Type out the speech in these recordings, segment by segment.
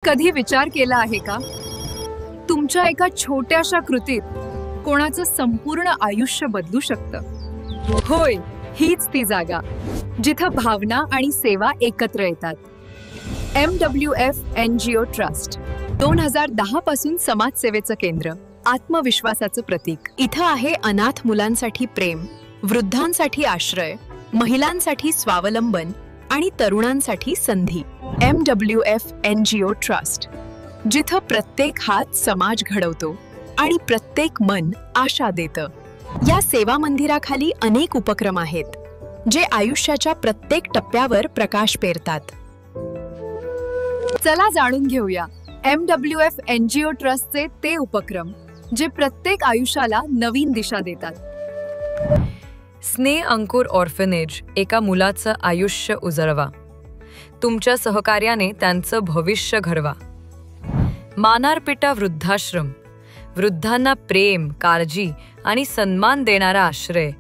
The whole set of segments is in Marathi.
कधी विचार केला आहे का तुमच्या एका छोट्याशा कृतीत कोणाचं संपूर्ण आयुष्य बदलू शकतं? होय, हीच ती जागा जिथं भावना आणि सेवा एकत्र येतात. MWF NGO ट्रस्ट 2010 पासून समाजसेवेचं केंद्र, आत्मविश्वासाचं प्रतीक. इथं आहे अनाथ मुलांसाठी प्रेम, वृद्धांसाठी आश्रय, महिलांसाठी स्वावलंबन आणि तरुणांसाठी संधी. MWF NGO ट्रस्ट, जिथं प्रत्येक हात समाज घडवतो आणि प्रत्येक मन आशा देतं. या सेवा मंदिराखाली अनेक उपक्रम आहेत जे आयुष्याच्या प्रत्येक टप्प्यावर प्रकाश पेरतात. चला जाणून घेऊया MWF NGO ट्रस्टचे ते उपक्रम जे प्रत्येक आयुष्याला नवीन दिशा देतात. स्नेह अंकुर ऑर्फनेज, एका मुलाचं आयुष्य उजळवा. तुमच्या सहकार्याने त्यांचं भविष्य घडवा. मानारपिटा वृद्धाश्रम, वृद्धांना प्रेम, काळजी आणि सन्मान देणारा आश्रय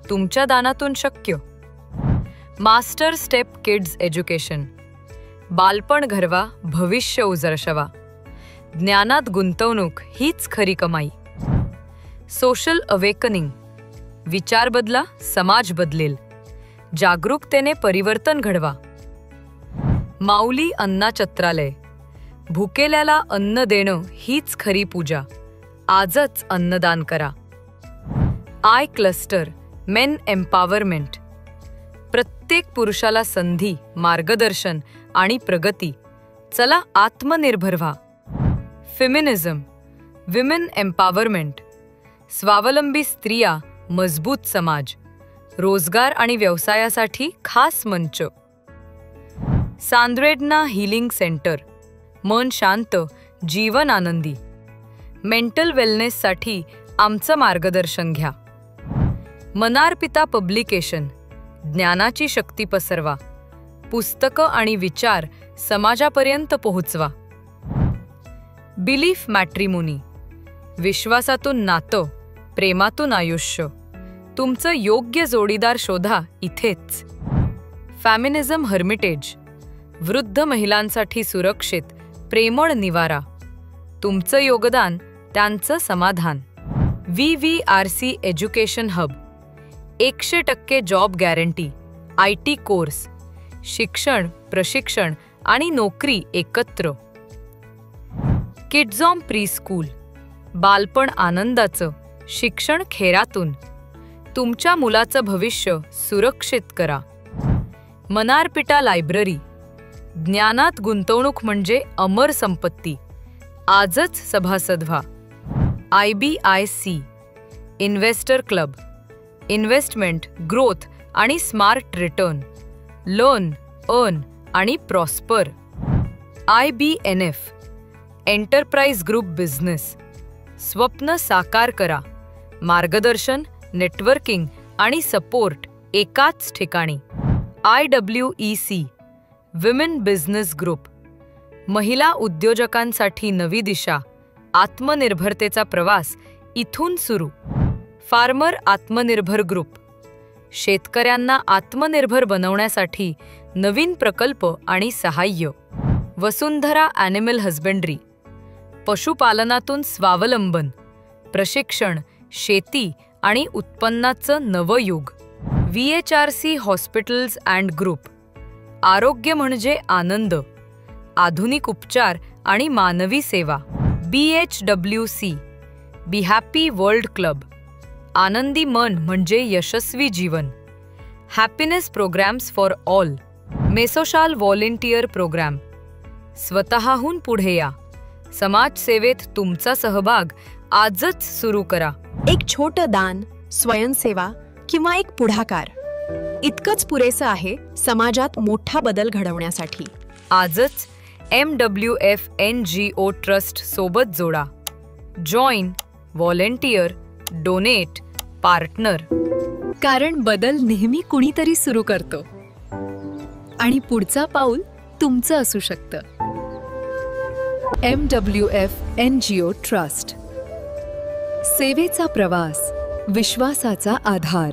तुमच्या दानातून शक्य. मास्टर स्टेप किड्स एज्युकेशन, बालपण घडवा, भविष्य उजळवा. ज्ञानात गुंतवणूक हीच खरी कमाई. सोशल अवेकनिंग, विचार बदला, समाज बदलेल. जागरूकतेने परिवर्तन घडवा. माऊली अन्नछत्रालय, भुकेल्याला अन्न देणं हीच खरी पूजा. आजच अन्नदान करा. आय क्लस्टर, मेन एम्पॉवरमेंट, प्रत्येक पुरुषाला संधी, मार्गदर्शन आणि प्रगती. चला आत्मनिर्भर व्हा. फेमिनिझम, विमेन एम्पॉवरमेंट, स्वावलंबी स्त्रिया, मजबूत समाज. रोजगार आणि व्यवसायासाठी खास मंच. सांद्रेडना हीलिंग सेंटर, मन शांत, जीवन आनंदी. मेंटल वेलनेससाठी आमचं मार्गदर्शन घ्या. मनारपिता पब्लिकेशन, ज्ञानाची शक्ती पसरवा. पुस्तकं आणि विचार समाजापर्यंत पोहोचवा. बिलीफ मॅट्रिमोनी, विश्वासातून नातं, प्रेमातून आयुष्य. तुमचं योग्य जोडीदार शोधा इथेच. फेमिनिझम हर्मिटेज, वृद्ध महिलांसाठी सुरक्षित, प्रेमळ निवारा. तुमचं योगदान, त्यांचं समाधान. VVRC education hub, 100% job guarantee, IT course, शिक्षण, प्रशिक्षण आणि नोकरी एकत्र. किड्झॉम प्रीस्कूल, बालपण आनंदाचं, शिक्षण खेरातून. तुमच्या मुलाचं भविष्य सुरक्षित करा. मनारपिटा लायब्ररी, ज्ञानात गुंतवणूक म्हणजे अमर संपत्ती. आजच सभासद व्हा. IBIC investor club, investment, growth आणि स्मार्ट रिटर्न. लर्न, अर्न आणि prosper. IBNF enterprise group business, स्वप्न साकार करा. मार्गदर्शन, नेटवर्किंग आणि सपोर्ट एकाच ठिकाणी. IWEC विमेन बिझनेस ग्रुप, महिला उद्योजकांसाठी नवी दिशा. आत्मनिर्भरतेचा प्रवास इथून सुरू. फार्मर आत्मनिर्भर ग्रुप, शेतकऱ्यांना आत्मनिर्भर बनवण्यासाठी नवीन प्रकल्प आणि सहाय्य. वसुंधरा ॲनिमल हजबेंड्री, पशुपालनातून स्वावलंबन, प्रशिक्षण, शेती आणि उत्पन्नाचं नवं युग. VHRC हॉस्पिटल्स अँड ग्रुप, आरोग्य म्हणजे आनंद, आधुनिक उपचार आणि मानवी सेवा. BHWC be happy world club, आनंदी मन म्हणजे यशस्वी जीवन. हॅपीनेस प्रोग्रॅम्स फॉर ऑल, मेसोशाल व्हॉलेंटियर प्रोग्रॅम. स्वतःहून पुढे या. समाजसेवेत तुमचा सहभाग आजच सुरू करा. एक छोटं दान, स्वयंसेवा किंवा एक पुढाकार, इतकंच पुरेसं आहे समाजात मोठा बदल घडवण्यासाठी. आजच MWF NGO ट्रस्ट सोबत जोडा. Join, volunteer, donate, partner. कारण बदल नेहमी कुणीतरी सुरू करतो आणि पुढचा पाऊल तुमचं असू शकतं. MWF NGO ट्रस्ट, सेवेचा प्रवास, विश्वासाचा आधार.